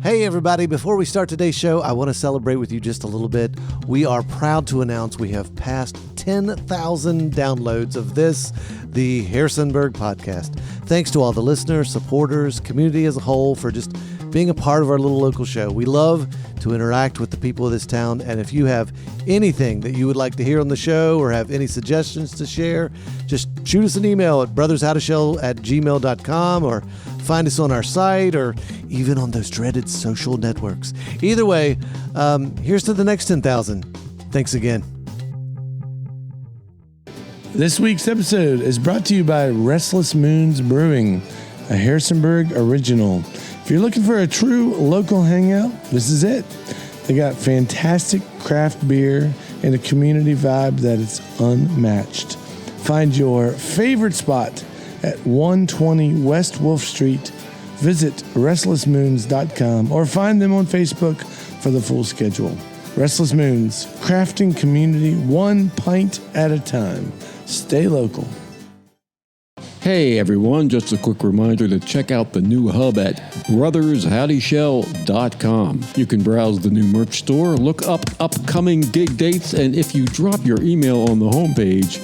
Hey everybody, before we start today's show, I want to celebrate with you just a little bit. We are proud to announce we have passed 10,000 downloads of this, the Harrisonburg podcast. Thanks to all the listeners, supporters, community as a whole for just being a part of our little local show. We love to interact with the people of this town, and if you have anything that you would like to hear on the show or have any suggestions to share, just shoot us an email at brothershowtoshow@gmail.com or find us on our site or even on those dreaded social networks. Either way, here's to the next 10,000. Thanks again. This week's episode is brought to you by Restless Moons Brewing, a Harrisonburg original. If you're looking for a true local hangout, this is it. They got fantastic craft beer and a community vibe that is unmatched. Find your favorite spot at 120 West Wolf Street. Visit restlessmoons.com or find them on Facebook for the full schedule. Restless Moons, crafting community one pint at a time. Stay local. Hey everyone, just a quick reminder to check out the new hub at brothershowtoshow.com. You can browse the new merch store, look up upcoming gig dates, and if you drop your email on the homepage,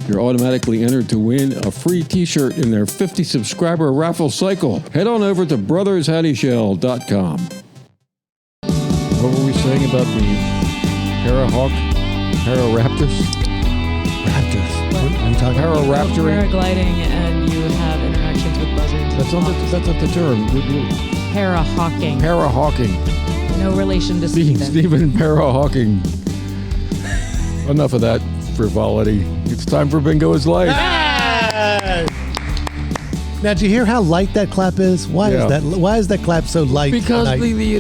you're automatically entered to win a free t-shirt in their 50 subscriber raffle cycle. Head on over to brothershowtoshow.com. What were we saying about the Pararaptors? Raptors. I'm talking Pararaptoring? Paragliding and you have interactions with buzzards. That's not the term. Para-hawking. Para-hawking. No relation to Stephen. Stephen Para-hawking. Enough of that frivolity. It's time for Bingo is Life. Hey! Now, do you hear how light that clap is? Why is that clap so light? Because tonight, we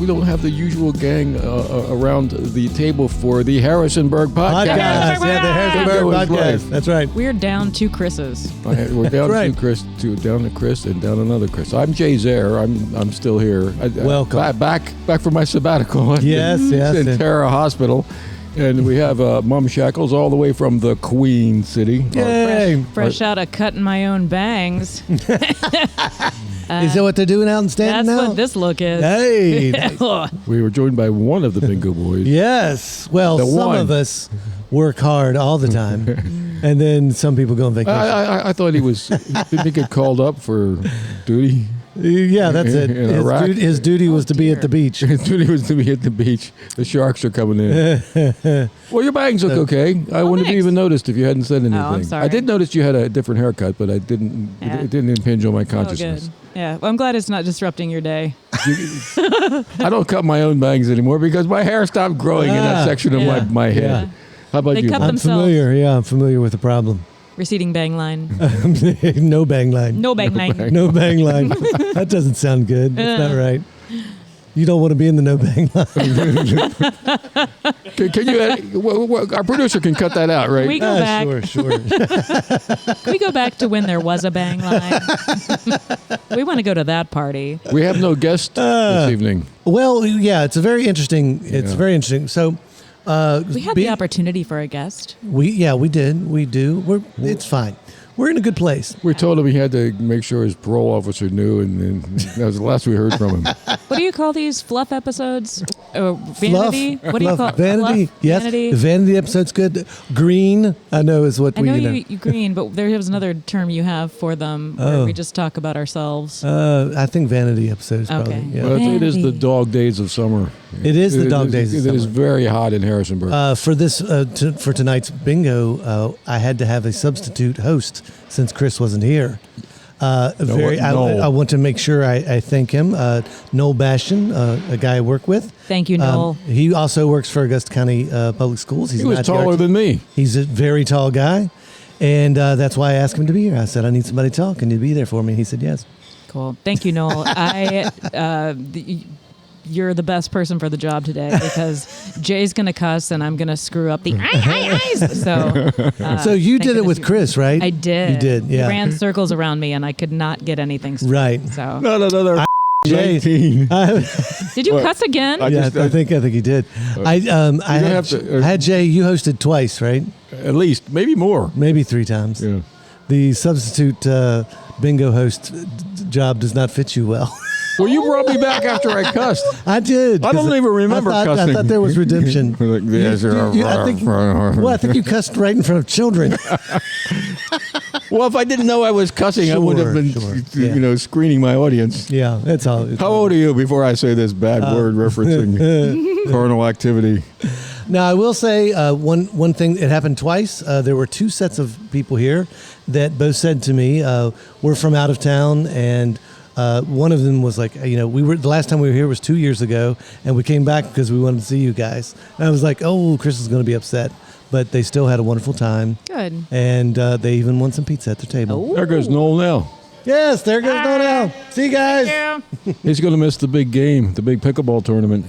don't have the usual gang around the table for the Harrisonburg podcast. Yeah, the Harrisonburg podcast. That's right. We're down two Chris's. We're down right. down to Chris and down another Chris. I'm Jay Zehr. I'm still here. Welcome. Back from my sabbatical. Yes. In Terra Hospital. And we have Mom Shackles all the way from the Queen City. Yay! Fresh out of cutting my own bangs. Is that what they're doing out in Stanton now? That's what this look is. Hey! Nice. We were joined by one of the Bingo Boys. Yes. Well, some of us work hard all the time, and then some people go on vacation. I thought did he get called up for duty? Yeah, that's it. His duty was to be at the beach. His duty was to be at the beach. The sharks are coming in. Well, your bangs look okay. I wouldn't have even noticed if you hadn't said anything. I'm sorry. I did notice you had a different haircut, but it didn't impinge on my consciousness. Oh, good. Yeah, well, I'm glad it's not disrupting your day. I don't cut my own bangs anymore because my hair stopped growing in that section of my head. Yeah. How about They you? cut I'm familiar with the problem. Receding bang line. No bang line. No bang line. No bang line. That doesn't sound good. That's not right. You don't want to be in the no bang line. Can you? Our producer can cut that out, right? We go back. Sure. We go back to when there was a bang line. We want to go to that party. We have no guest this evening. Well, yeah, it's very interesting. Very interesting. So. We had the opportunity for a guest. We did. We do. It's fine. We're in a good place. We told him he had to make sure his parole officer knew, and that was the last we heard from him. What do you call these fluff episodes? Vanity? Fluff. What do you call it? Vanity? Fluff? Yes. Vanity? The vanity episode's good. Green, I know is what I we know you green, but there was another term you have for them where we just talk about ourselves. I think vanity episodes probably. Okay. Yeah. Well, it is the dog days of summer. It is the dog days of It summer. is very hot in Harrisonburg. For this, for tonight's bingo, I had to have a substitute host since Chris wasn't here. I want to make sure I thank him. Noel Bastion, a guy I work with. Thank you, Noel. He also works for Augusta County Public Schools. He was taller than me. He's a very tall guy, and that's why I asked him to be here. I said, I need somebody to talk. Can you be there for me? And he said, yes. Cool. Thank you, Noel. You're the best person for the job today because Jay's going to cuss and I'm going to screw up the eyes. So you did it with Chris, right? I did. You did, yeah. He ran circles around me and I could not get anything straight. Right. So. No. Jay, did you cuss again? I think he did. I had Jay. You hosted twice, right? At least, maybe more, maybe 3 times. Yeah. The substitute bingo host job does not fit you well. Well, you brought me back after I cussed. I did. I don't even remember cussing. I thought there was redemption. I think you cussed right in front of children. Well, if I didn't know I was cussing, I would have been, screening my audience. Yeah, that's all. How old are you before I say this bad word referencing carnal activity? Now, I will say one thing. It happened twice. There were two sets of people here that both said to me, "We're from out of town," and one of them was like, the last time we were here was 2 years ago, and we came back because we wanted to see you guys. And I was like, "Oh, Chris is going to be upset," but they still had a wonderful time. Good. And they even won some pizza at the table. Oh. There goes Noel now. Yes, there goes Donnell. See you guys. Yeah. He's going to miss the big game, the big pickleball tournament.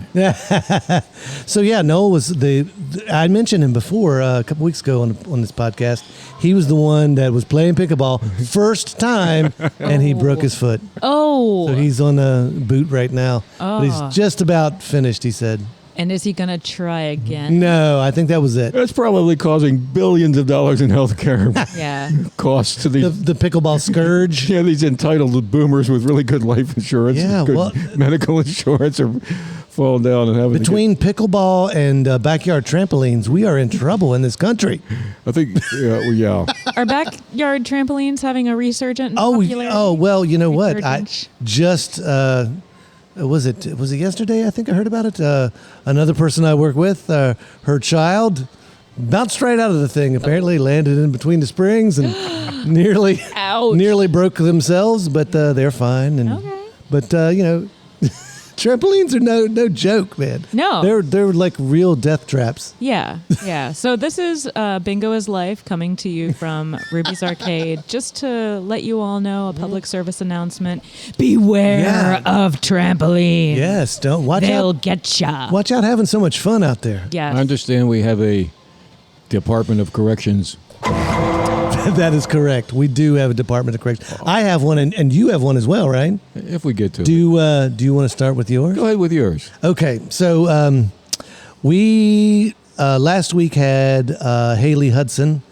So yeah, Noel was I mentioned him before a couple weeks ago on this podcast. He was the one that was playing pickleball first time, and he broke his foot. Oh. So he's on a boot right now. But he's just about finished, he said. And is he going to try again? No, I think that was it. That's probably causing billions of dollars in healthcare costs to these. The pickleball scourge. Yeah, these entitled boomers with really good life insurance, and good medical insurance are falling down and having between pickleball and backyard trampolines, we are in trouble in this country. I think, yeah. Are backyard trampolines having a resurgent in popularity? Oh, well, you know what? I just was it yesterday? I think I heard about it. Another person I work with, her child bounced right out of the thing. Apparently, landed in between the springs and nearly broke themselves. But they're fine. And but trampolines are no joke, man. No, they're like real death traps. Yeah. So this is Bingo is Life coming to you from Ruby's Arcade. Just to let you all know, a public service announcement: beware of trampolines. Yes, don't watch They'll out. get ya. Watch out, having so much fun out there. Yeah. I understand we have a Department of Corrections. That is correct. We do have a Department of Corrections. I have one, and you have one as well, right? If we get to it. Do you want to start with yours? Go ahead with yours. Okay. So we last week had Haley Hudson.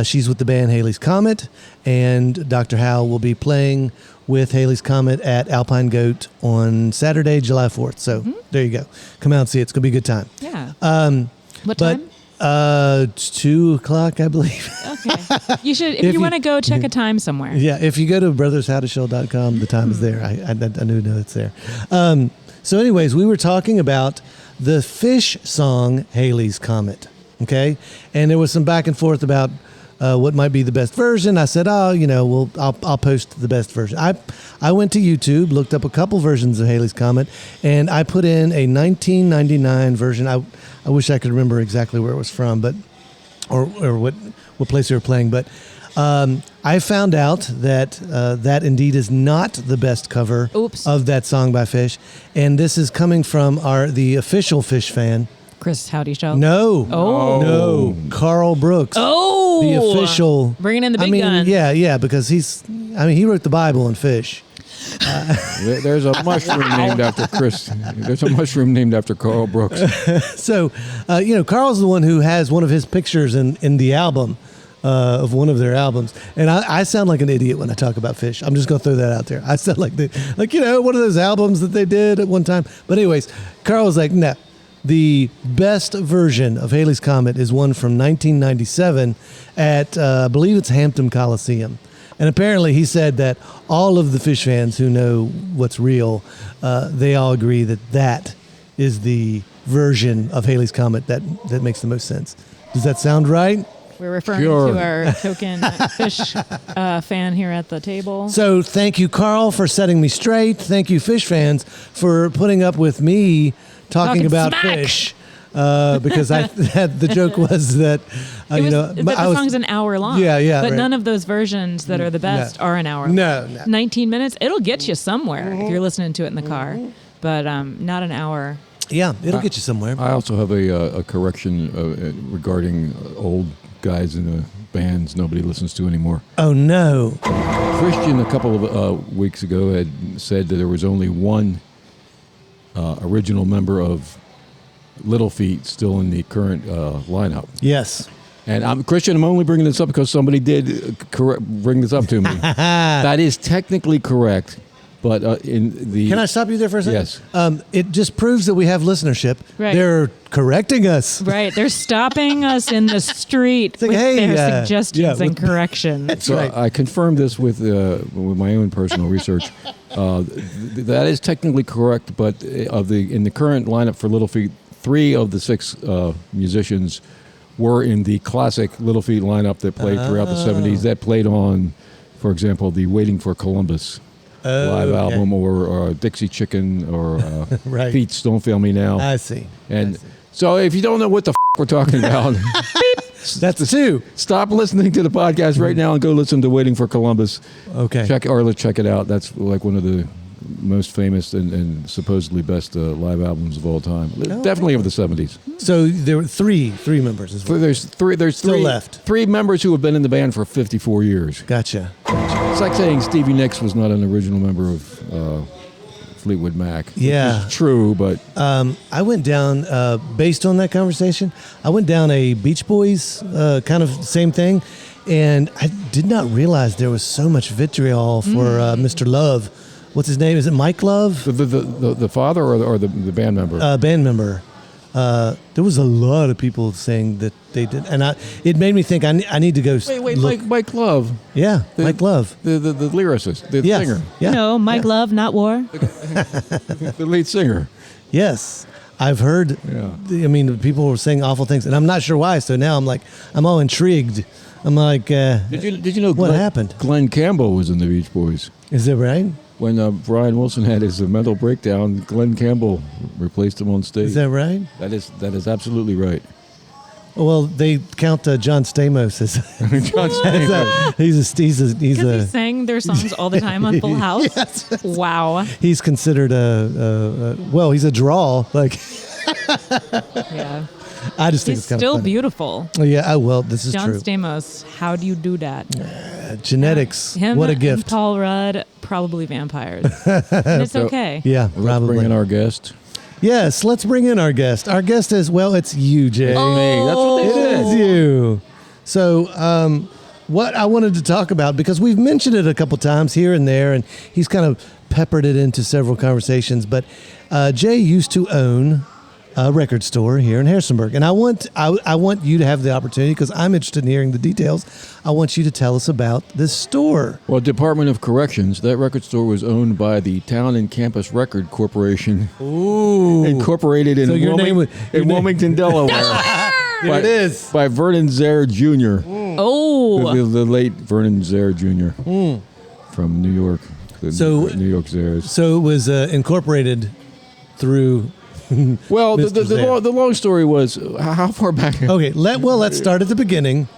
She's with the band Haley's Comet, and Dr. Howell will be playing with Haley's Comet at Alpine Goat on Saturday, July 4th. So there you go. Come out and see it. It's going to be a good time. Yeah. But What time? It's 2:00, I believe. Okay. You should, if you want to go check a time somewhere. Yeah, if you go to brothershowtoshow.com, the time is there. I do know it's there. So anyways, we were talking about the Fish song, Haley's Comet. Okay? And there was some back and forth about what might be the best version. I said, I'll post the best version. I went to YouTube, looked up a couple versions of Haley's Comet, and I put in a 1999 version. I wish I could remember exactly where it was from, but or what place they were playing. But I found out that that indeed is not the best cover of that song by Fish, and this is coming from the official Fish fan. Chris Howdy Show? No. Oh. No. Carl Brooks. Oh. The official. Bringing in the big guns. Yeah, because he wrote the Bible in Fish. There's a mushroom named after Chris. There's a mushroom named after Carl Brooks. So, Carl's the one who has one of his pictures in the album of one of their albums. And I sound like an idiot when I talk about Fish. I'm just going to throw that out there. I sound like one of those albums that they did at one time. But anyways, Carl was like, no. The best version of Haley's Comet is one from 1997 at, I believe it's Hampton Coliseum. And apparently he said that all of the Fish fans who know what's real, they all agree that is the version of Haley's Comet that makes the most sense. Does that sound right? We're referring to our token Fish fan here at the table. So thank you, Carl, for setting me straight. Thank you, Fish fans, for putting up with me talking about smack. Fish. Because the joke was that the song's an hour long. Yeah, but right. None of those versions that are the best are an hour long. No. 19 minutes, it'll get you somewhere if you're listening to it in the car, but not an hour. Yeah, it'll get you somewhere. I also have a correction regarding old guys in the bands nobody listens to anymore. Oh no! Christian a couple of weeks ago had said that there was only one original member of Little Feat still in the current lineup. Yes. And Christian, I'm only bringing this up because somebody did bring this up to me. That is technically correct, But in the Can I stop you there for a second? Yes. It just proves that we have listenership. Right. They're correcting us. Right. They're stopping us in the street like, with hey, their suggestions and with- corrections. So right. I confirmed this with my own personal research. That is technically correct, but in the current lineup for Little Feat, 3 of the 6 musicians were in the classic Little Feat lineup that played throughout the 70s. That played on, for example, the Waiting for Columbus live album, or Dixie Chicken, or Right. Feats Don't Fail Me Now. I see. And so if you don't know what the we're talking about, That's 2. stop listening to the podcast right now and go listen to Waiting for Columbus. Okay. Let's check it out. That's like one of the most famous and supposedly best live albums of all time. Definitely of the 70s. So there were three members as well. There's Still three left. 3 members who have been in the band for 54 years. Gotcha. It's like saying Stevie Nicks was not an original member of Fleetwood Mac. Yeah. Which is true, but I went down, based on that conversation, I went down a Beach Boys kind of same thing, and I did not realize there was so much vitriol for Mr. Love. What's his name? Is it Mike Love? the father or the band member? Band member. There was a lot of people saying that they did, and it made me think I need to go. Wait, look. Mike Love, Yeah, Mike Love. the lyricist, the Yes. singer, Yeah. No, Mike Love, not war. the lead singer. Yes. I've heard. Yeah. I mean, people were saying awful things, and I'm not sure why. So now I'm all intrigued. I'm like, Did you know what happened? Glenn Campbell was in the Beach Boys. Is that right? When Brian Wilson had his mental breakdown, Glenn Campbell replaced him on stage. Is that right? That is absolutely right. Well, they count John Stamos as John Stamos. he's Because he sang their songs all the time on Full House. Yes. Wow. He's considered he's a draw. Like Yeah. I just think He's it's kind still of funny. beautiful. Yeah. Well, this is John true. Stamos, how do you do that? Genetics. Him What a and gift. Paul Rudd, probably vampires. And it's okay. Yeah, Let's probably. bring in our guest. Yes, let's bring in our guest. Our guest is, well, it's you, Jay. Me. That's what they It said. is you. So, what I wanted to talk about, because we've mentioned it a couple times here and there, and he's kind of peppered it into several conversations, but Jay used to own a record store here in Harrisonburg. And I want you to have the opportunity, because I'm interested in hearing the details. I want you to tell us about this store. Well, Department of Corrections, that record store was owned by the Town and Campus Record Corporation, Ooh. incorporated in, So your name was- your name- Wilmington, Delaware. There it is. By Vernon Zehr Jr. Oh. The late Vernon Zehr Jr. From New York. The So- New York Zehrs. So it was incorporated through... Well, Mr. Zehr. the long story was, how far back? Okay, let's start at the beginning.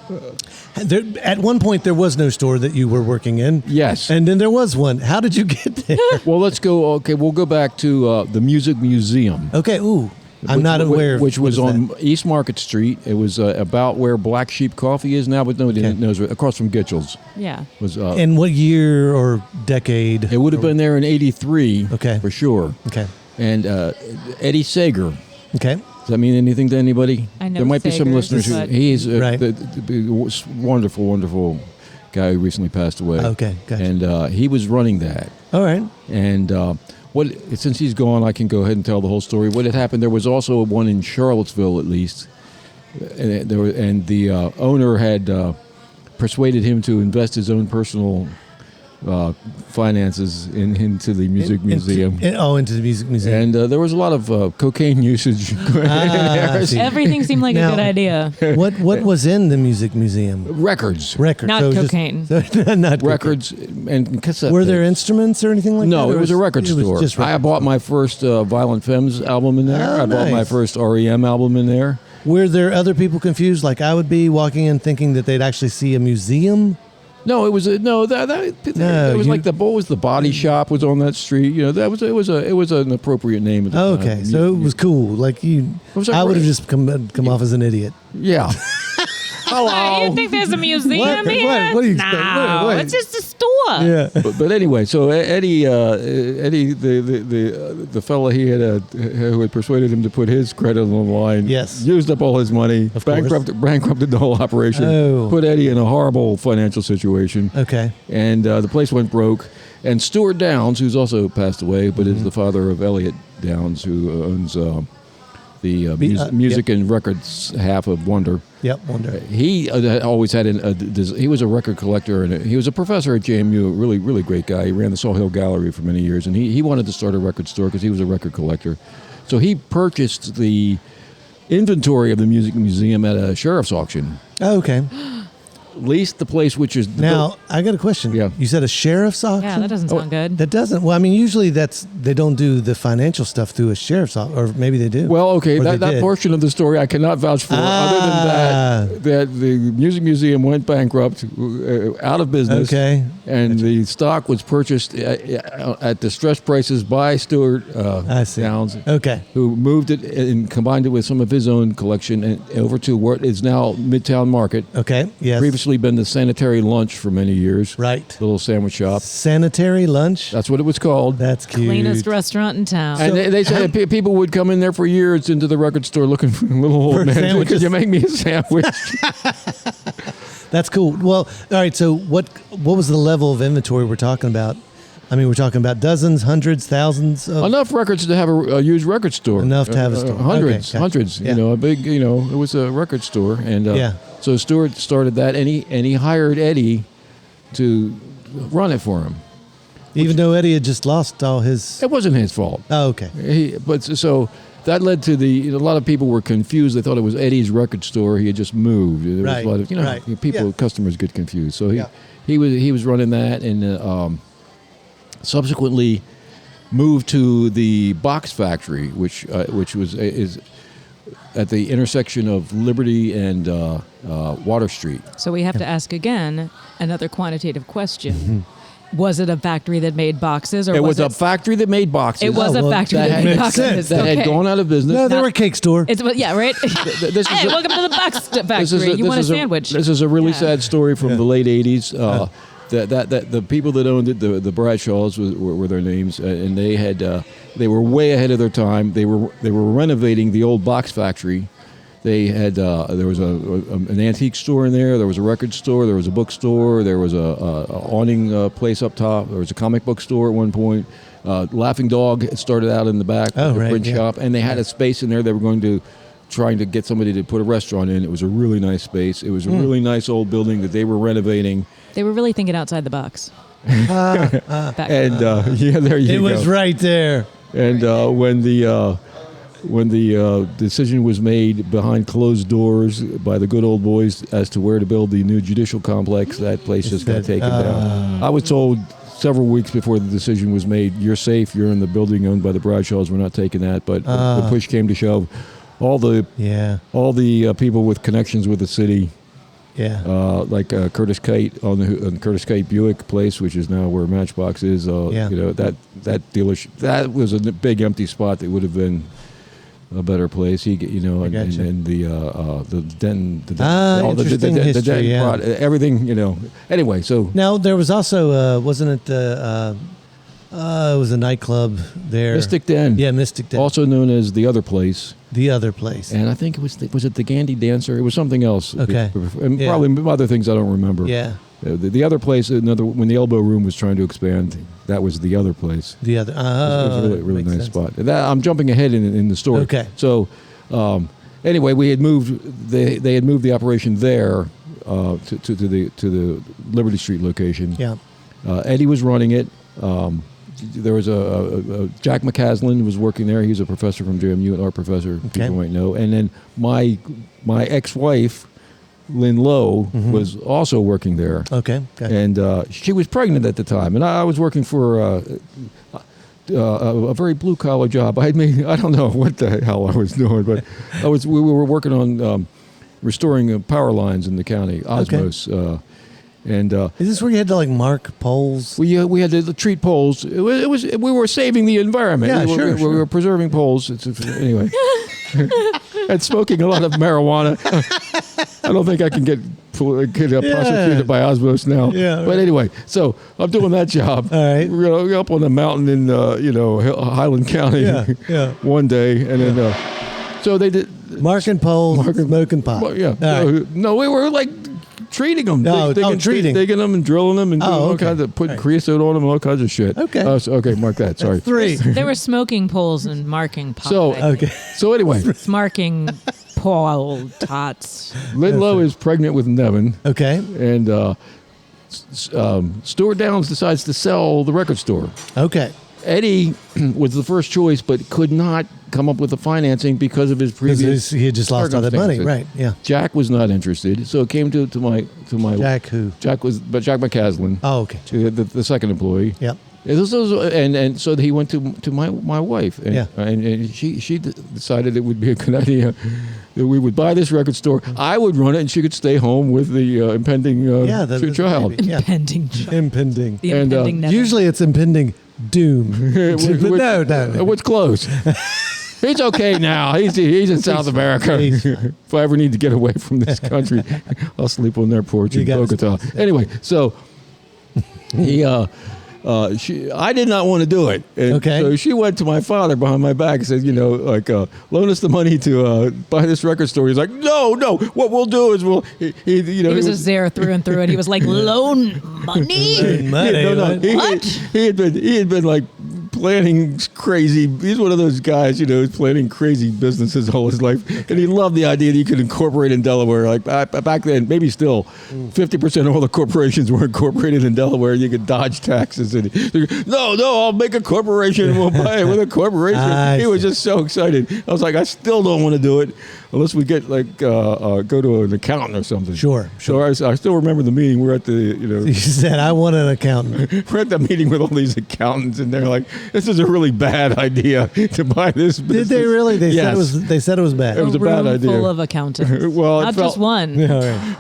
At one point, there was no store that you were working in. Yes. And then there was one. How did you get there? Well, let's go. Okay, we'll go back to the Music Museum. Okay, ooh. I'm not aware of which was what is on that? East Market Street. It was about where Black Sheep Coffee is now, but nobody knows where, across from Gitchel's. Yeah. Was In what year or decade? it would have been there in '83, Okay. for sure. Okay. And Eddie Sager. Okay. Does that mean anything to anybody? I know there might be some Sager, listeners who but- he's Right. the wonderful, wonderful guy who recently passed away. Okay, gotcha. And he was running that. All right. And since he's gone, I can go ahead and tell the whole story. What had happened? There was also one in Charlottesville, at least, and the owner had persuaded him to invest his own personal finances into the music museum. Into the music museum. And there was a lot of cocaine usage. I see. Everything seemed like Now- a good idea. What was in the music museum? Records, Records. Not So just- cocaine. not records, and cassette. Were there tapes. instruments or anything like that? No, Or it was a record it was store. just I records? bought my first Violent Femmes album in there. Oh, I bought my nice. first REM album in there. Were there other people confused, like I would be, walking in thinking that they'd actually see a museum? No, it was it was you- like the Body Shop was on that street. You know, it was an appropriate name at the time. Okay, so it was cool. Like you, was like I would have right- just come off as an idiot. Yeah. Hey, you think there's a museum What? here? What? What do you expect? No, What? it's just a store. Yeah. but anyway, so Eddie, the fella he had who had persuaded him to put his credit on the line, Yes. used up all his money, Of course. bankrupted the whole operation, Oh. put Eddie in a horrible financial situation. Okay. And the place went broke. And Stuart Downs, who's also passed away, but is the father of Elliot Downs, who owns the music and records half of Wonder. Yep, Wonder. He always had he was a record collector, and he was a professor at JMU, a really, really great guy. He ran the Salt Hill Gallery for many years, and he wanted to start a record store because he was a record collector. So he purchased the inventory of the Music Museum at a sheriff's auction. Oh, okay. Leased the place, which is... Now, I got a question. Yeah. You said a sheriff's auction? Yeah, that doesn't sound good. That doesn't. Well, I mean, usually they don't do the financial stuff through a sheriff's office, or maybe they do. Well, okay, Or they that did. portion of the story I cannot vouch for. Other than that the Music Museum went bankrupt, out of business. Okay. And the stock was purchased at distressed prices by Stuart I see. Downs, Okay. who moved it and combined it with some of his own collection and over to what is now Midtown Market. Okay. Yes. Previously been the Sanitary Lunch for many years. Right. Little sandwich shop. Sanitary lunch. That's what it was called. That's cute. Cleanest restaurant in town. And they said people would come in there for years into the record store looking for little old man. sandwiches. Could you make me a sandwich? That's cool. Well, all right. So what was the level of inventory we're talking about? I mean, we're talking about dozens, hundreds, thousands of... Enough records to have a used record store. Enough to have a store. Hundreds, Okay, gotcha. hundreds. Yeah. A big, it was a record store. And Yeah. so Stuart started that, and he hired Eddie to run it for him. Even though Eddie had just lost all his... It wasn't his fault. Oh, okay. But that led to a lot of people were confused. They thought it was Eddie's record store. He had just moved. There was Right, a lot of, right. people, Yeah. customers get confused. So Yeah. he was running that, and subsequently moved to the Box Factory, which is at the intersection of Liberty and Water Street. So we have to ask again another quantitative question. Mm-hmm. Was it a factory that made boxes, or It was was a factory that made boxes. It was Oh, a well, factory that that made makes boxes. sense. that Okay. had gone out of business. No, they were a cake store. Yeah, right. This is Hey, a- welcome to the box This factory. is You want a this is sandwich? This is a really Yeah. sad story from the late '80s. That the people that owned it, the Bradshaws were their names, and they were way ahead of their time. They were renovating the old box factory. They had there was an antique store in there. There was a record store. There was a bookstore. There was a awning place up top. There was a comic book store at one point. Laughing Dog started out in the back, Oh, the right, print yeah. shop, and they had a space in there. They were trying to get somebody to put a restaurant in. It was a really nice space. It was a really nice old building that they were renovating. They were really thinking outside the box. Back And there you It go. was right there. And when the decision was made behind closed doors by the good old boys as to where to build the new judicial complex, that place just got taken down. I was told several weeks before the decision was made, "You're safe. You're in the building owned by the Bradshaws. We're not taking that." But the push came to shove. All the people with connections with the city, Yeah. like Curtis Kite on the Curtis Kite Buick place, which is now where Matchbox is. That dealership, that was a big empty spot that would have been a better place. gotcha. And the Denton, Interesting history, yeah. everything. Anyway, so Now there was also wasn't it the it was a nightclub there. Mystic Den, Yeah, Mystic Den. also known as the other place. The other place. And I think it was it the Gandy Dancer? It was something else. Okay. And Yeah. probably other things I don't remember. Yeah. The other place, when the Elbow Room was trying to expand, that was the other place. The other. It was a really makes nice sense. spot. I'm jumping ahead in the story. Okay. So, anyway, we had moved. They had moved the operation there to the Liberty Street location. Yeah. Eddie was running it. There was a Jack McCaslin was working there. He was a professor from JMU, an art professor. Okay. People might know. And then my ex-wife, Lynn Lowe, was also working there. Okay. Gotcha. And she was pregnant at the time, and I was working for a very blue collar job. I don't know what the hell I was doing, but we were working on restoring power lines in the county, Osmos. And Is this where you had to like mark poles? we had to treat poles. It was we were saving the environment. Yeah, we were, sure. we were preserving poles. Anyway, and smoking a lot of marijuana. I don't think I can get prosecuted by Osmos now. Yeah, right. But anyway, so I'm doing that job. All right. We're up on the mountain in Highland County. Yeah. One day, and then so they did. Marking poles, smoking pot. Well, yeah. All right. No, we were like treating them. Treating. Digging them and drilling them and doing all kinds of putting creosote on them and all kinds of shit. Okay. Okay, mark that. Sorry. That's 3. There were smoking poles and marking pots. So anyway, Marking pole tots. Lynn Lowe is pregnant with Nevin. Okay. And Stuart Downs decides to sell the record store. Okay. Eddie was the first choice, but could not come up with the financing because of his previous. He had just lost all that money, right? Yeah. Jack was not interested, so it came to my Jack who? Jack McCaslin. Oh, okay. The second employee. Yep. And so he went to my wife, and she decided it would be a good idea that we would buy this record store. I would run it, and she could stay home with the impending child. Baby. Yeah. Impending child. Impending. The impending Nevin. Usually it's impending doom. No. What's close? He's okay now. He's in South America. If I ever need to get away from this country, I'll sleep on their porch in Bogota. Anyway, so he. I did not want to do it. And so she went to my father behind my back and said, loan us the money to buy this record store. He's like, no. What we'll do is he was a Zehr through and through, and he was like, loan money? What? He had been like planning crazy. He's one of those guys, who's planning crazy businesses all his life, and he loved the idea that you could incorporate in Delaware. Like back then, maybe still, 50% of all the corporations were incorporated in Delaware. You could dodge taxes. And no, I'll make a corporation and we'll buy it with a corporation. He was just so excited. I was like, I still don't want to do it unless we get go to an accountant or something. Sure. So I still remember the meeting. We're at the You said I want an accountant. We're at the meeting with all these accountants, and they're like, "This is a really bad idea to buy this business." Did they really? They said it was bad. It was a bad idea. Full of accountants. Well, not just one.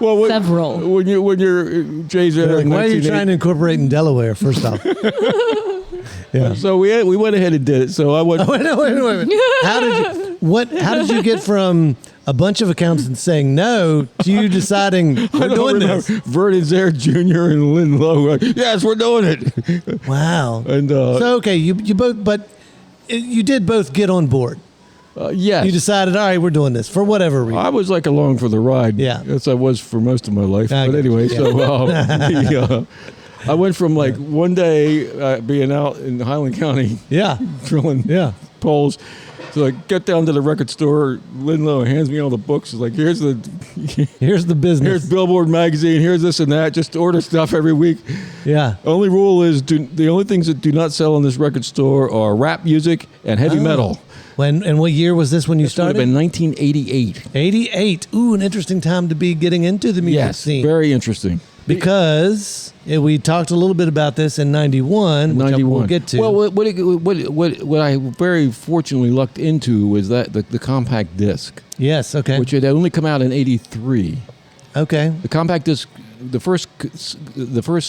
Well, several. When you're Jay Zehr, like, why are you trying to incorporate in Delaware? First off. Yeah. So we went ahead and did it. So I went. Wait. How did you get from a bunch of accountants saying no to you deciding we're doing this? Vernon Zehr Jr. and Lynn Lowe. Yes, we're doing it. Wow. And so okay, you both, but you did both get on board. Yes. You decided, all right, we're doing this for whatever reason. I was like along for the ride. Yeah. As I was for most of my life. But anyway, so I went from like one day being out in Highland County, drilling poles, so I get down to the record store. Lynn Lowe hands me all the books. It's like, here's the business. Here's Billboard magazine. Here's this and that. Just order stuff every week. Yeah. Only rule is the only things that do not sell in this record store are rap music and heavy metal. And what year was this when you started? It would have been 1988. 88. Ooh, an interesting time to be getting into the music scene. Yes, very interesting. Because we talked a little bit about this in 91, which we'll get to. Well, what I very fortunately lucked into was that the compact disc. Yes, okay. Which had only come out in 83. Okay. The compact disc, the first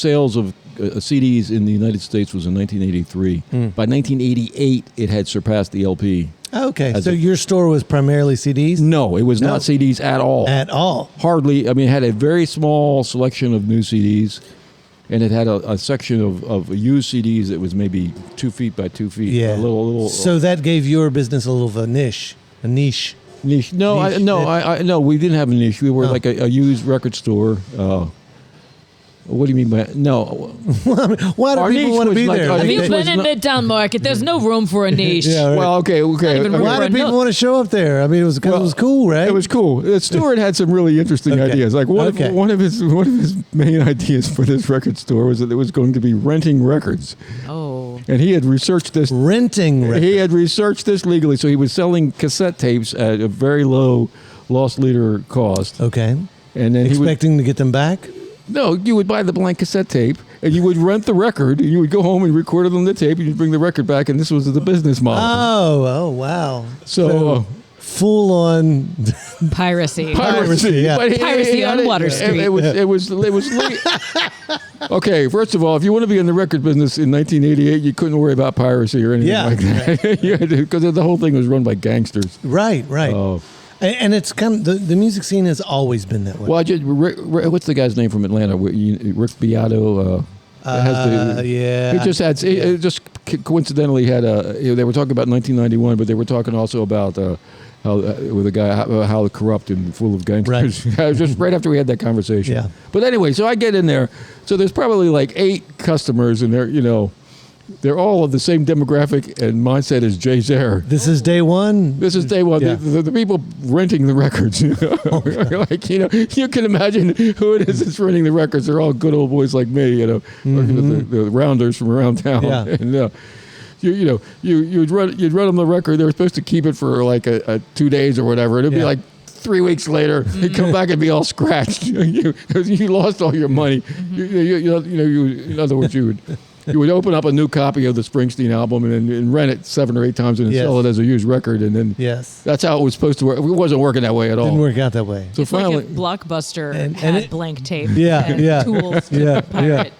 sales of CDs in the United States was in 1983. By 1988, it had surpassed the LP. Okay, so your store was primarily CDs? No, it was not CDs at all. At all? Hardly. I mean, it had a very small selection of new CDs, and it had a section of used CDs that was maybe 2 feet by 2 feet. Yeah. A little. So that gave your business a little of a niche. Niche. No, we didn't have a niche. We were like a used record store. What do you mean by no? Why do people want to be there? Have you been in Midtown Market? There's no room for a niche. Yeah, right. Well, okay. Why do people want to show up there? I mean, it was because it was cool, right? It was cool. Stuart had some really interesting ideas. Like one of his main ideas for this record store was that it was going to be renting records. Oh. And he had researched this. Renting records. He had researched this legally, so he was selling cassette tapes at a very low loss leader cost. Okay. And then expecting to get them back? No, you would buy the blank cassette tape, and you would rent the record, and you would go home and record it on the tape, and you'd bring the record back, and this was the business model. Oh, wow. So full on piracy. Yeah. Piracy on Water Street. It was okay, first of all, if you want to be in the record business in 1988, you couldn't worry about piracy or anything like that. Because the whole thing was run by gangsters. Right. And it's kind of the music scene has always been that way. Well, what's the guy's name from Atlanta? Rick Beato. He just coincidentally had they were talking about 1991, but they were talking also about how with a guy how corrupt and full of gangsters. Right. Just right after we had that conversation. Yeah. But anyway, so I get in there. So there's probably like 8 customers, and they're all of the same demographic and mindset as Jay Zehr. This is day one? This is day one. Yeah. The people renting the records. Like, you can imagine who it is that's renting the records. They're all good old boys like me, working with the rounders from around town. Yeah. And, you'd run them the record. They were supposed to keep it for like a 2 days or whatever. It'd be like 3 weeks later, they'd come back and be all scratched. You lost all your money. In other words, you would open up a new copy of the Springsteen album and rent it 7 or 8 times and then sell it as a used record, and then that's how it was supposed to work. It wasn't working that way at all. Didn't work out that way. So finally, like if Blockbuster had blank tape, tools to pirate.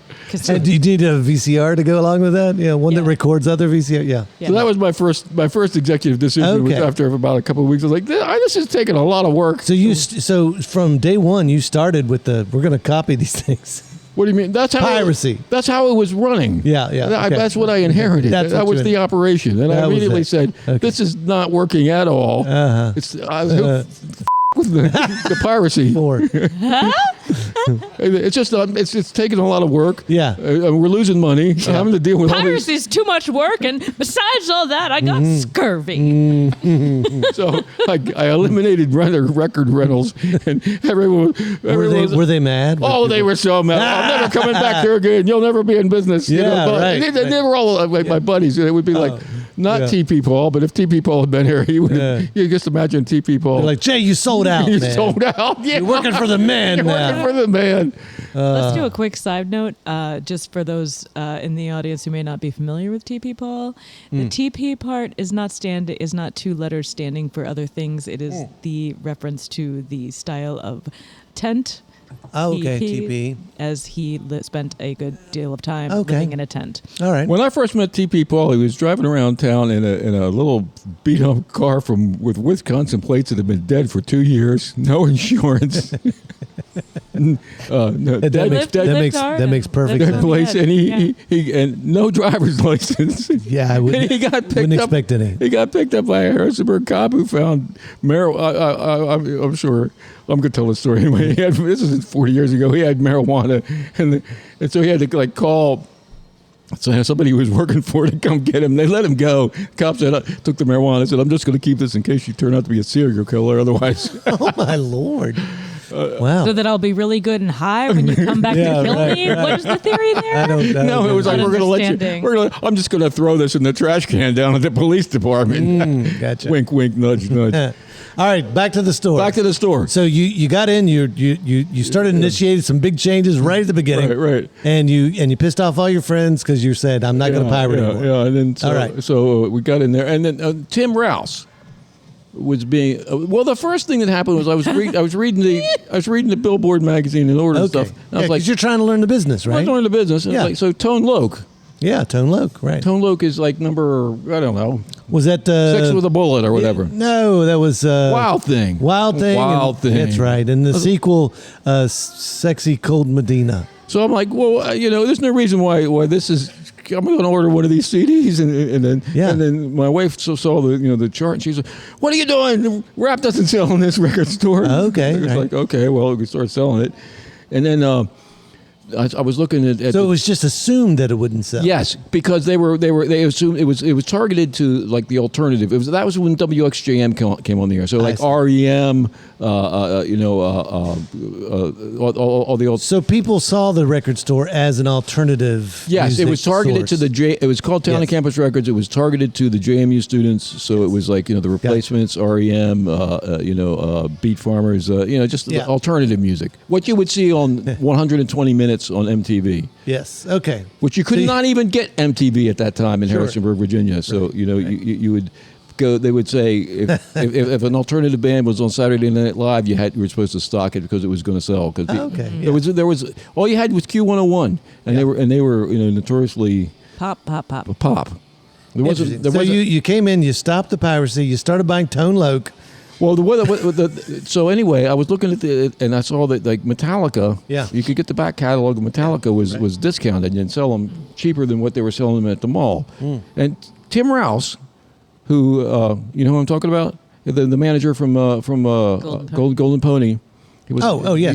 And do you need a VCR to go along with that? One that records other VCR. Yeah. So that was my first executive decision. Was after about a couple of weeks. I was like, this is taking a lot of work. So so from day one, you started with we're going to copy these things. What do you mean? That's how piracy. That's how it was running. Yeah. Okay. That's what I inherited. That was the operation, and I immediately said, "This is not working at all." It's with the piracy. It's just it's taking a lot of work. Yeah, we're losing money. I'm having to deal with piracy is too much work, and besides all that, I got scurvy. So I eliminated record rentals, and everyone were they mad? Oh, they were so mad. I'm never coming back here again. You'll never be in business. Right. They were all like my buddies. It would be like. Not TP Paul, but if TP Paul had been here, he would. You just imagine TP Paul. They're like, Jay, you sold out. You sold out. Yeah. You're working for the man. You're working for the man. Let's do a quick side note, just for those in the audience who may not be familiar with TP Paul. The TP part is not 2 letters standing for other things. It is the reference to the style of tent. Oh, okay, TP. As he spent a good deal of time living in a tent. All right. When I first met TP Paul, he was driving around town in a little beat-up car with Wisconsin plates that had been dead for 2 years, no insurance. That makes perfect sense. Place, and he and no driver's license. Yeah, I wouldn't expect any. He got picked up by a Harrisonburg cop who found marijuana. I'm sure. I'm going to tell the story anyway. This is 40 years ago. He had marijuana, and so he had to call. So somebody who was working for it to come get him. They let him go. Cops took the marijuana. I said, "I'm just going to keep this in case you turn out to be a serial killer. Otherwise." Oh my Lord! Wow. So that I'll be really good and high when you come back to kill me? Right. What is the theory there? I don't know. No, it was like, we're going to let you. I'm just going to throw this in the trash can down at the police department. Gotcha. Wink, wink, nudge, nudge. All right, back to the store. Back to the store. So you got in, you started initiating some big changes right at the beginning. Right. And you pissed off all your friends because you said, I'm not going to pirate anymore. Yeah, and then all right. So we got in there, and then Tim Rouse was being the first thing that happened was I was reading the Billboard magazine and ordering stuff. And I was like, you're trying to learn the business, right? I was learning the business. And like, so Tone Loc. Yeah, Tone Loc, right. Tone Loc is like number, I don't know. Was that 6 with a bullet or whatever? No, that was Wild Thing. Wild Thing. That's right. And the sequel, Sexy Cold Medina. So I'm like, well, there's no reason why this is. I'm going to order one of these CDs, and then my wife saw the chart, and she's like, "What are you doing? Rap doesn't sell in this record store." Okay, it's like, okay, well, we can start selling it, and then I was looking at so it was just assumed that it wouldn't sell. Yes, because they assumed it was targeted to like the alternative. That was when WXJM came on the air. So like REM, all the old. So people saw the record store as an alternative. Yes, it was targeted source. to it was called Town and Campus Records. It was targeted to the JMU students. So it was like the Replacements, REM, Beat Farmers, just the alternative music. What you would see on 120 Minutes on MTV. Yes. Okay. Which you could not even get MTV at that time in Harrisonburg, Virginia. So you would go. They would say if an alternative band was on Saturday Night Live, you were supposed to stock it because it was going to sell. There was all you had was Q101, and they were notoriously pop. There wasn't. You came in, you stopped the piracy, you started buying Tone Loc. Well, so anyway, I was looking at and I saw that like Metallica. Yeah. You could get the back catalog of Metallica was discounted and sell them cheaper than what they were selling them at the mall. And Tim Rouse, who you know who I'm talking about, the manager from Golden Pony. He was,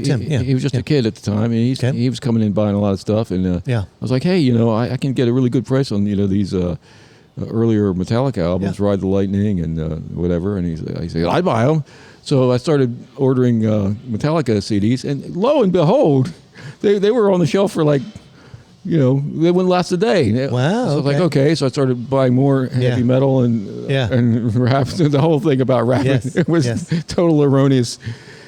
Tim. Yeah. He was just a kid at the time, and he was coming in buying a lot of stuff. And I was like, hey, you know, I can get a really good price on these. Earlier Metallica albums, Ride the Lightning and whatever, and he said, I'd buy them. So I started ordering Metallica CDs, and lo and behold, they were on the shelf for like, they wouldn't last a day. Wow. So I was like, okay, so I started buying more heavy metal and rap. The whole thing about rapping, it was total erroneous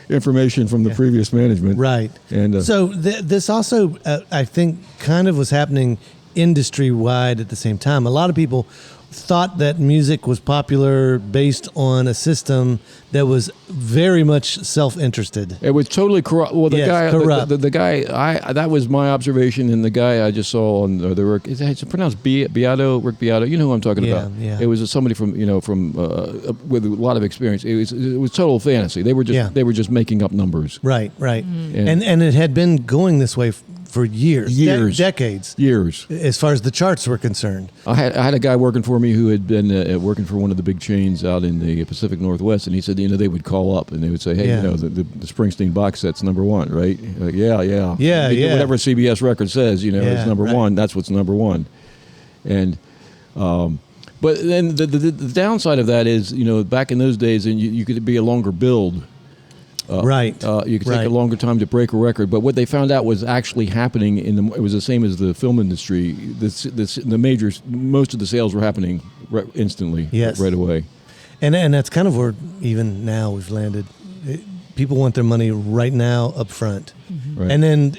information from the previous management. Right. And so this also, I think, kind of was happening industry-wide at the same time. A lot of people thought that music was popular based on a system that was very much self-interested. It was totally corrupt. Well, corrupt. The guy, that was my observation, and the guy I just saw on the work, it's pronounced Beato, Rick Beato. You know who I'm talking about. Yeah. It was somebody from with a lot of experience. It was total fantasy. They were just making up numbers. Right. And it had been going this way for years, decades, as far as the charts were concerned. I had a guy working for me who had been working for one of the big chains out in the Pacific Northwest, and he said, they would call up and they would say, hey, the Springsteen box set's number one, right? Like, yeah. Whatever CBS record says, is number one. That's what's number one. And but then the downside of that is, back in those days, and you could be a longer build. Right. You could take a longer time to break a record, but what they found out was actually happening it was the same as the film industry. The majors, most of the sales were happening instantly, right away. And that's kind of where even now we've landed. People want their money right now up front. Mm-hmm. Right. And then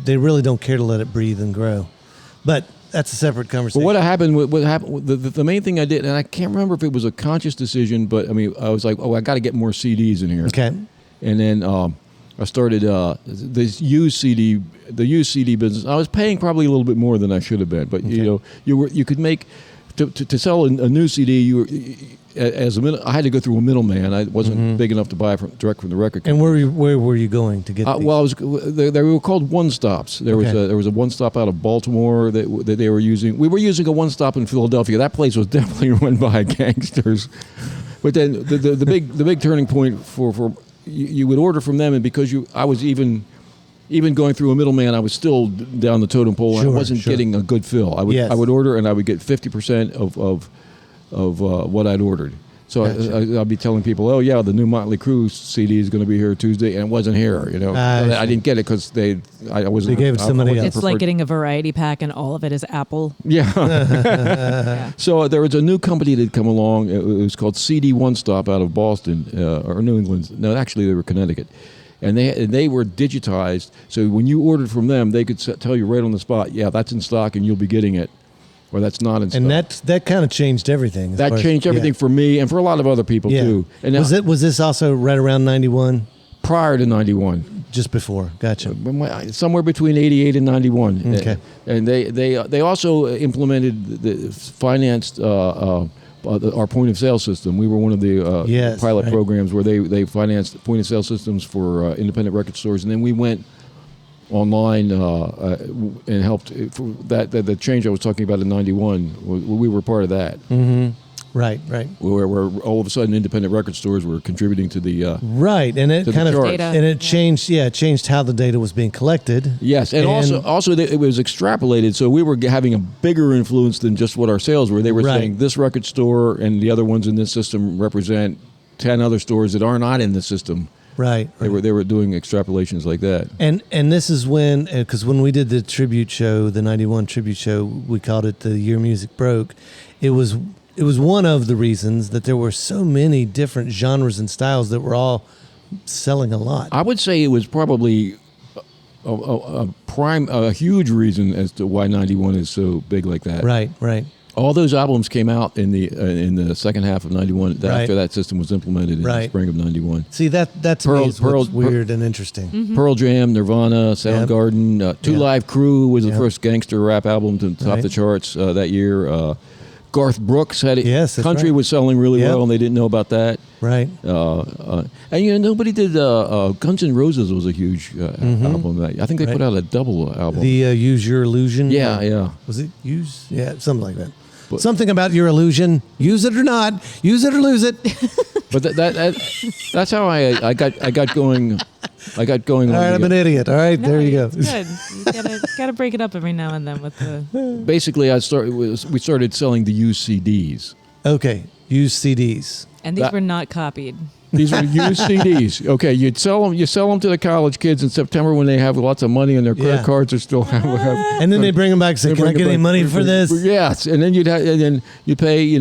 they really don't care to let it breathe and grow. But that's a separate conversation. Well, what happened, the main thing I did, and I can't remember if it was a conscious decision, but I mean, I was like, I got to get more CDs in here. Okay. And then I started the used CD business. I was paying probably a little bit more than I should have been, but you could make to sell a new CD. I had to go through a middleman. I wasn't big enough to buy direct from the record company. And where were you going to get these? Well, they were called one stops. There was a one stop out of Baltimore that they were using. We were using a one stop in Philadelphia. That place was definitely run by gangsters. But then the big turning point for you would order from them, and because I was even going through a middleman, I was still down the totem pole. Sure, I wasn't getting a good fill. I would order, and I would get 50% of what I'd ordered. So Gotcha. I'd be telling people, oh yeah, the new Motley Crue CD is going to be here Tuesday, and it wasn't here. I didn't get it because I wasn't. They gave it to somebody else. It's like getting a variety pack, and all of it is Apple. Yeah. So there was a new company that had come along. It was called CD One Stop out of Boston or New England. No, actually they were Connecticut. And they were digitized, so when you ordered from them, they could tell you right on the spot, yeah, that's in stock, and you'll be getting it, or that's not in stock. And that kind of changed everything. That changed everything for me and for a lot of other people too. And was this also right around 91? Prior to 91. Just before. Gotcha. Somewhere between 88 and 91. Okay. And they also implemented financed our point of sale system. We were one of the pilot programs where they financed point of sale systems for independent record stores, and then we went online and helped for the change I was talking about in 91. We were part of that. Mm-hmm. Right. Where all of a sudden independent record stores were contributing to the right, and it kind of data. And it changed. Yeah, it changed how the data was being collected. Yes, and also it was extrapolated, so we were having a bigger influence than just what our sales were. They were saying this record store and the other ones in this system represent 10 other stores that are not in the system. Right. They were doing extrapolations like that. And this is when, because when we did the tribute show, the 91 tribute show, we called it the Year Music Broke. It was one of the reasons that there were so many different genres and styles that were all selling a lot. I would say it was probably a huge reason as to why 91 is so big like that. Right. All those albums came out in the second half of 91 after that system was implemented in the spring of 91. See, that to me is what's weird and interesting. Mm-hmm. Pearl Jam, Nirvana, Soundgarden, Two Live Crew was the first gangster rap album to top the charts that year. Garth Brooks had it. Yes, that's country right. was selling really Yep. well, and they didn't know about that. Right. And nobody did. Guns N' Roses was a huge album. I think they put out a double album. The Use Your Illusion. Yeah, yeah. Was it Use? Yeah, something like that. Something about your illusion. Use it or not. Use it or lose it. But that's how I got going. I got going. All right, I'm an idiot. All right, No, there you go. it's good. You gotta break it up every now and then with the. Basically, we started selling the used CDs. Okay, use CDs. And these were not copied. These were used CDs. Okay, you sell them to the college kids in September when they have lots of money and their credit cards are still have. And then they bring them back and say, "Can I get any money for this?" Yes, and then you pay.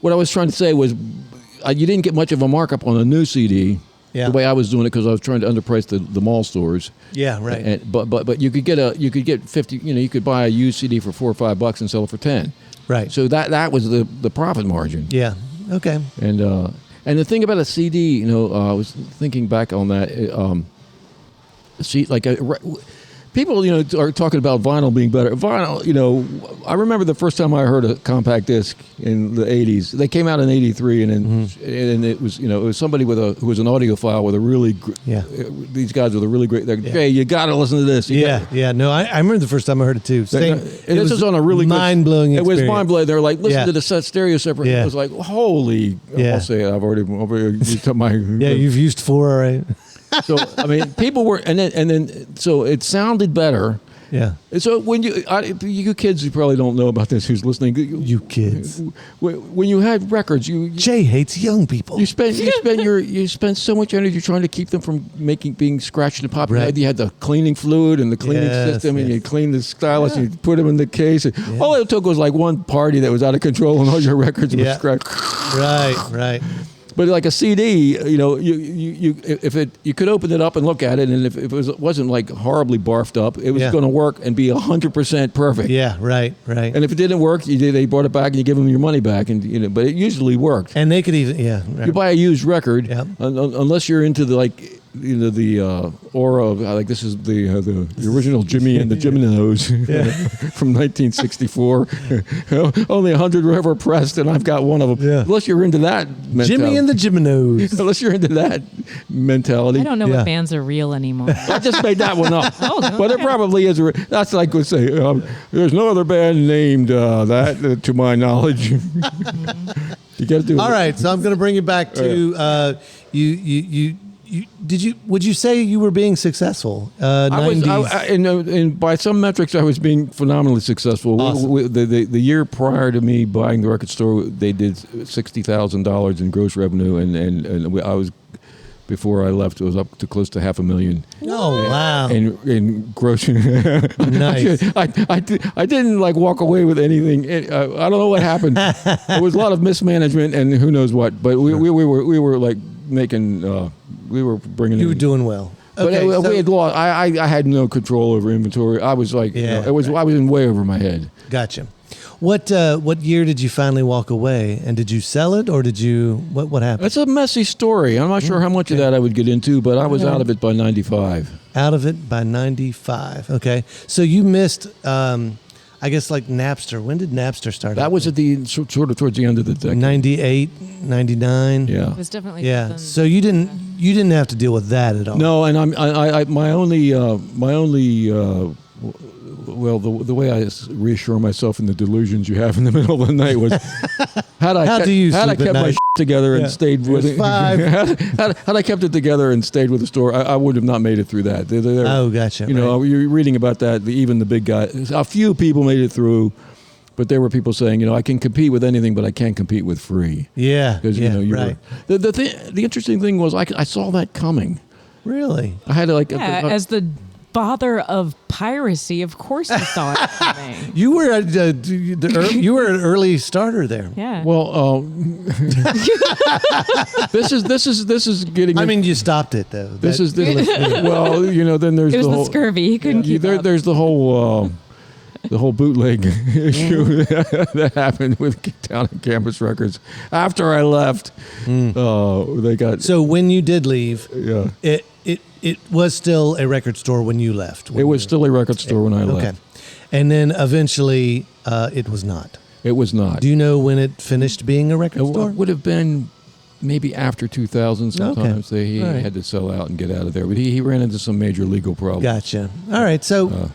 What I was trying to say was, you didn't get much of a markup on a new CD. Yeah. The way I was doing it because I was trying to underprice the mall stores. Yeah, right. But you could get 50. You could buy a used CD for $4 or $5 and sell it for 10. Right. So that was the profit margin. Yeah. Okay. And the thing about a CD, I was thinking back on that. People, are talking about vinyl being better. Vinyl, I remember the first time I heard a compact disc in the '80s. They came out in '83, and it was, it was somebody who was an audiophile with a really, these guys with a really great. Hey, you got to listen to this. Yeah. No, I remember the first time I heard it too. This was on a really mind-blowing experience. It was mind-blowing. They were like, listen to the set stereo separate. Yeah. It was like, holy. Yeah. I'll say it. I've already used up my. Yeah, you've used 4 already. So I mean, people were, and then so it sounded better. Yeah. And so when you kids who probably don't know about this, who's listening, You kids. when you had records, Jay hates young people. you spend so much energy trying to keep them from being scratched and popping. Right. You had the cleaning fluid and the cleaning system, and you clean the stylus, and you put them in the case. And all it took was like one party that was out of control, and all your records were scratched. Right. But like a CD, you could open it up and look at it, and if it wasn't like horribly barfed up, it was going to work and be 100% perfect. Yeah, right. And if it didn't work, they brought it back and you give them your money back, and but it usually worked. And they could even, right. You buy a used record, unless you're into the aura of like this is the original Jimmy and the Jiminos from 1964. Only 100 were ever pressed, and I've got one of them. Yeah. Unless you're into that mentality. Jimmy and the Jiminos. Unless you're into that mentality. I don't know what bands are real anymore. I just made that one up. No. But it probably is. That's like we say. There's no other band named that, to my knowledge. You got to do it. All right, so I'm going to bring you back to would you say you were being successful? 90s. And by some metrics, I was being phenomenally successful. Awesome. The year prior to me buying the record store, they did $60,000 in gross revenue, and I was, before I left, it was up to close to $500,000. Oh, wow. In gross. Nice. I didn't like walk away with anything. I don't know what happened. There was a lot of mismanagement and who knows what, but we were like making. We were bringing. You were doing well. Okay, but we had lost. I had no control over inventory. I was like, I was in way over my head. Gotcha. What year did you finally walk away? And did you sell it, or did you? What happened? It's a messy story. I'm not sure how much of that I would get into, but I was out of it by '95. Out of it by '95. Okay, so you missed. I guess like Napster. When did Napster start? That was at the sort of towards the end of the decade. 98, 99. Yeah. It was definitely So you didn't have to deal with that at all. No, and my only the way I reassure myself in the delusions you have in the middle of the night was had I kept my together and stayed with it. Had I kept it together and stayed with the store, I would have not made it through that. Oh, gotcha. You're reading about that. Even the big guys, a few people made it through, but there were people saying, I can compete with anything, but I can't compete with free. Yeah, because the interesting thing was I saw that coming. Really, I had to as the father of piracy, of course you saw it coming. You were you were an early starter there. Yeah. Well, this is getting. I mean, you stopped it though. Then there's it was the scurvy. He couldn't keep up. There's the whole bootleg issue that happened with Town and Campus Records. After I left, they got. So when you did leave, it was still a record store when you left. It was still a record store when I left. Okay, and then eventually it was not. It was not. Do you know when it finished being a record It store? would have been maybe after 2000 sometimes. Okay. He All right. had to sell out and get out of there. But he ran into some major legal problems. Gotcha. All right. So,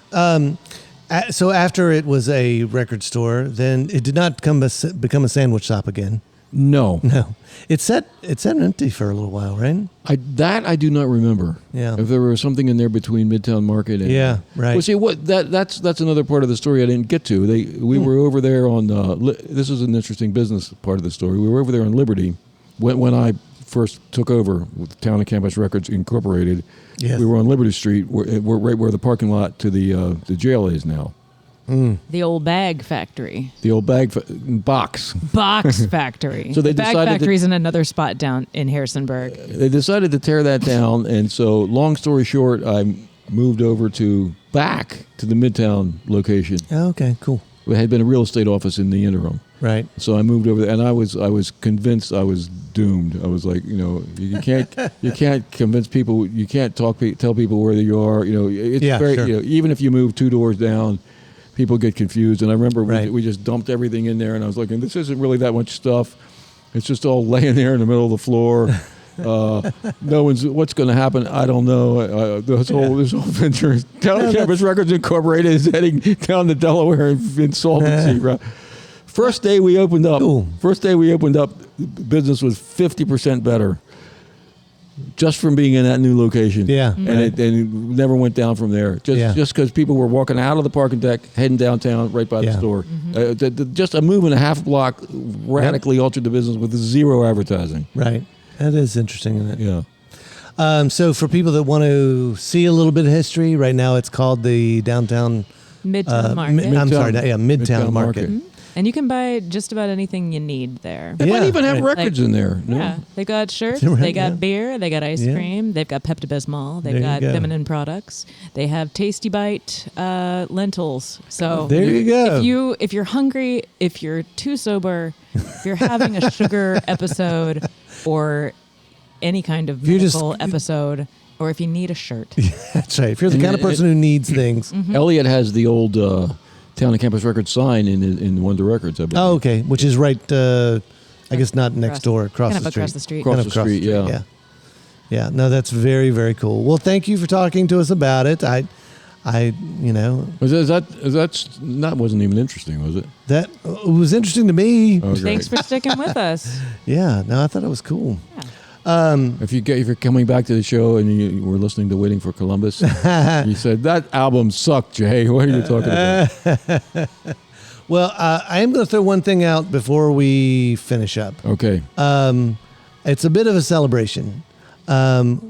so after it was a record store, then it did not become a sandwich shop again. No. No, it sat empty for a little while, right? I do not remember. Yeah. If there was something in there between Midtown Market and Yeah, right. Well, see that's another part of the story I didn't get to. We were over there on this is an interesting business part of the story. We were over there on Liberty when I first took over with Town and Campus Records Incorporated. Yes. We were on Liberty Street, we're right where the parking lot to the jail is now. The old bag factory. The old box. Box factory. So they the bag decided factory's in another spot down in Harrisonburg. They decided to tear that down, and so long story short, I moved over back to the Midtown location. Oh, okay, cool. It had been a real estate office in the interim. Right. So I moved over there, and I was convinced I was doomed. I was like, you can't convince people, you can't tell people where you are. It's very, sure. Even if you move 2 doors down, people get confused. And I remember Right. we just dumped everything in there, and I was like, and this isn't really that much stuff. It's just all laying there in the middle of the floor. No one's. What's going to happen? I don't know. This whole venture, Town Campus Records Incorporated, is heading down to Delaware in insolvency. Right? First day we opened up. Cool. Business was 50% better, just from being in that new location. Yeah. and it never went down from there. Just because people were walking out of the parking deck, heading downtown, right by the Yeah. store. Just a move and a half block radically altered the business with zero advertising. Right. That is interesting, isn't it? Yeah. So for people that want to see a little bit of history, right now it's called the Downtown Midtown Market. I'm sorry, Midtown Midtown Market. Market. And you can buy just about anything you need there. They might Yeah, even have right. records in there. No? Yeah, they got shirts, Right, they got yeah. beer, they got ice Yeah. cream, they've got Pepto-Bismol, There they've you got go. feminine products, they have Tasty Bite lentils. So There you go. if you're hungry, if you're too sober, if you're having a sugar episode or any kind of you're just- medical episode, or if you need a shirt, That's right. If you're the kind of person who needs things. Elliot has the old Town and Campus Records sign in Wonder Records. I believe. Oh, okay. Which is right, I guess not next door, across kind the of street. across the street. Across Kind of the street, yeah. Yeah. Yeah. No, that's very, very cool. Well, thank you for talking to us about it. That Wasn't even interesting, was it? it was interesting to me. Oh, great. Thanks for sticking with us. Yeah. No, I thought it was cool. If you're coming back to the show and you were listening to Waiting for Columbus, you said that album sucked, Jay. What are you talking about? Well, I am going to throw one thing out before we finish up. Okay. It's a bit of a celebration.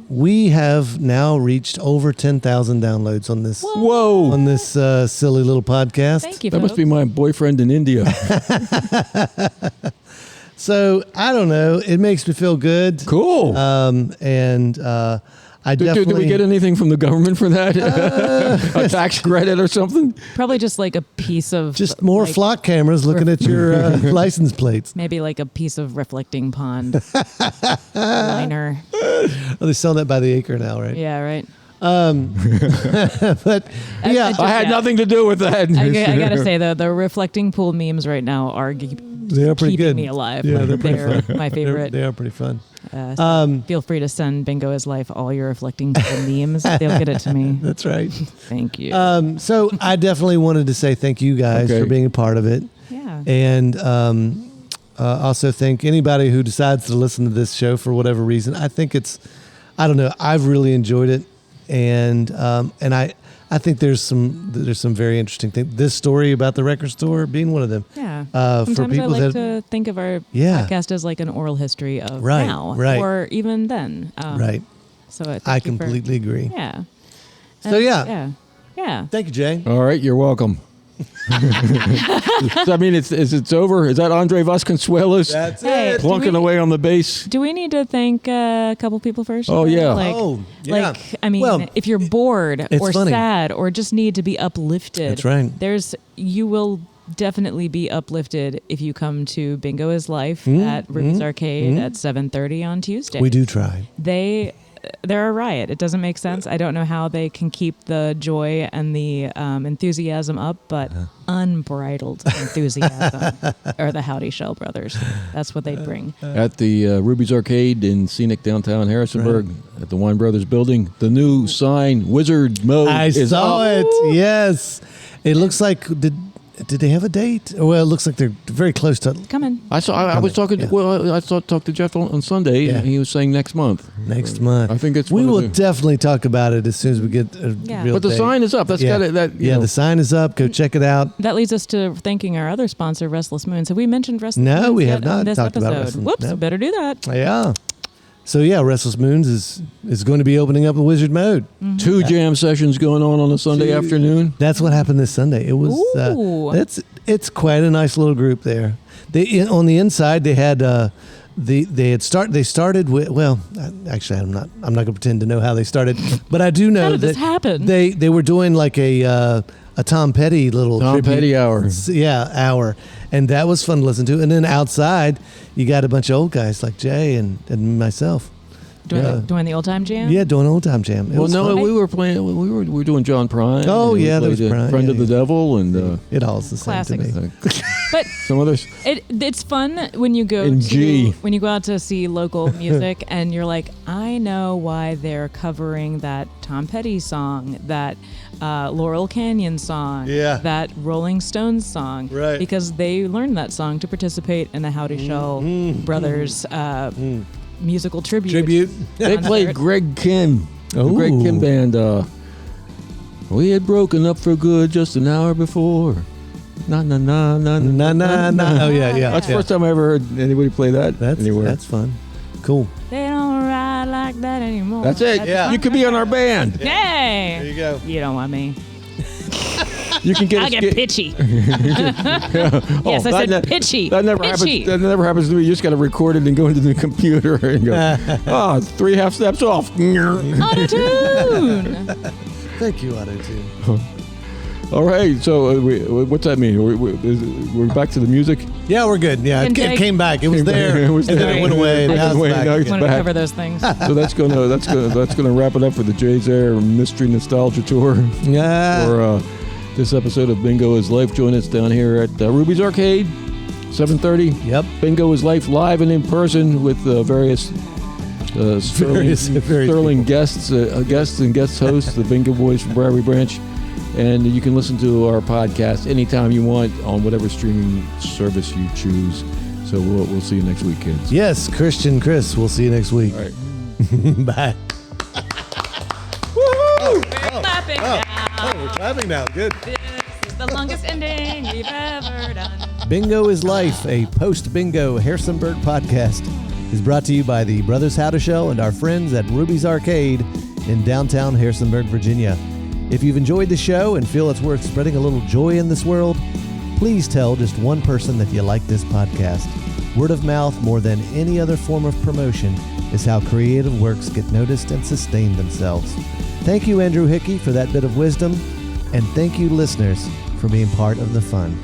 We have now reached over 10,000 downloads on this Whoa. on this silly little podcast. Thank you. That must be my boyfriend in India. So I don't know. It makes me feel good. Cool. I Did definitely. we get anything from the government for that? A tax credit or something? Probably just like a piece of Just more like, flock cameras looking at your license plates. maybe like a piece of reflecting pond liner. Oh, they sell that by the acre now, right? Yeah, right. But yeah, I had nothing to do with that. I gotta say though, the reflecting pool memes right now are they are pretty keeping good. me alive. Yeah, Like, they're they're my favorite. They are pretty fun. So feel free to send Bingo His Life all your reflecting pool memes. They'll get it to me. That's right. Thank you. So I definitely wanted to say thank you guys Okay. for being a part of it, yeah. and also thank anybody who decides to listen to this show for whatever reason. I think I don't know. I've really enjoyed it, and I think there's some very interesting things. This story about the record store being one of them. Yeah. For Sometimes I people like that to think of our Yeah. podcast as like an oral history of Right, now, right. or even then. right. So thank I you for- completely agree. yeah. So, yeah. Yeah. Yeah. Thank you, Jay. All right, you're welcome. Does that mean it's over? Is that Andre Vasconcelos That's Hey, it. do plunking we- away on the bass? Do we need to thank a couple people first? Oh, yeah. Like, Oh, yeah. Like, I mean, Well, if you're bored it's or funny. sad or just need to be uplifted, That's right. You will definitely be uplifted if you come to Bingo Is Life at Ruby's Arcade at 7:30 on Tuesday. We do try. They they're a riot. It doesn't make sense. I don't know how they can keep the joy and the enthusiasm up, but unbridled enthusiasm are the Howdy Shell Brothers. That's what they'd bring. At the Ruby's Arcade in scenic downtown Harrisonburg, at the Wine Brothers building, the new sign, Wizard Mode, I is saw up. it. Yes. It looks like, did they have a date? Well, it looks like they're very close to Coming. I was talking. Yeah. Well, I talked to Jeff on Sunday, Yeah. and he was saying next month. next month. I think it's we one of will the- definitely talk about it as soon as we get a real But the date. sign is up. That's yeah. got it. That you yeah, know. the sign is up. Go check it out. That leads us to thanking our other sponsor, Restless Moons. Have we mentioned Restless No, Moons we yet have not on this talked about episode? Restless- Whoops, no. better do that. Yeah. So yeah, Restless Moons is going to be opening up a Wizard Mode. 2 jam sessions going on a Sunday afternoon. That's what happened this Sunday. It was Ooh. it's quite a nice little group there. They on the inside they had they started with, well, actually I'm not going to pretend to know how they started, but I do know How did that this happen? they were doing like a Tom Petty little Tom tribute. Petty hour. Yeah, hour. And that was fun to listen to. And then outside you got a bunch of old guys like Jay and myself. Doing the old time jam? Yeah, doing old time jam. It Well, was no, fun. we were playing. We were doing John Prine. Oh, and we yeah, there was played, Prine, Friend yeah, of the yeah. Devil, and It all's the same to Classics. me. But some others. it's fun when you go In G. when you go out to see local music and you're like, I know why they're covering that Tom Petty song, that Laurel Canyon song, Yeah. that Rolling Stones song, Right. because they learned that song to participate in the Howdy Shell Brothers musical tribute. They played concert. Greg Kim. The Greg Ooh. Kim band. We had broken up for good just an hour before. Na na na na Na na na. Oh yeah, yeah. That's the yeah. first time I ever heard anybody play that anywhere. That's fun. Cool. They don't ride like that anymore. That's it. Yeah. You could be on our band. Hey, There you go. you don't want me. You can get. I'll a get skit- pitchy. Oh, Yes, I that said pitchy. That never Pitchy. happens. That never happens to me. You just got to record it and go into the computer and go. Oh, 3 half steps off. Auto-tune. Thank you, Auto Tune. All right. So what's that mean? We're back to the music. Yeah, we're good. Yeah, And it Jake- came back. It was Came back. there. It was and then there. it went away. And It now it's went away. back. Now it's Want to back. cover those things. So that's gonna wrap it up for the Jay Zehr Mystery Nostalgia Tour Yeah. for this episode of Bingo is Life. Join us down here at Ruby's Arcade, 7:30. Yep. Bingo is Life live and in person with various sterling guests and guest hosts, the Bingo Boys from Briary Branch. And you can listen to our podcast anytime you want on whatever streaming service you choose. So we'll see you next week, kids. Yes, Christian Chris. We'll see you next week. All right. Bye. Clapping now. we're clapping now. Good. This is the longest ending we've ever done. Bingo is Life, a post-bingo Harrisonburg podcast, is brought to you by the Brothers How to Show and our friends at Ruby's Arcade in downtown Harrisonburg, Virginia. If you've enjoyed the show and feel it's worth spreading a little joy in this world, please tell just one person that you like this podcast. Word of mouth, more than any other form of promotion, is how creative works get noticed and sustain themselves. Thank you, Andrew Hickey, for that bit of wisdom, and thank you, listeners, for being part of the fun.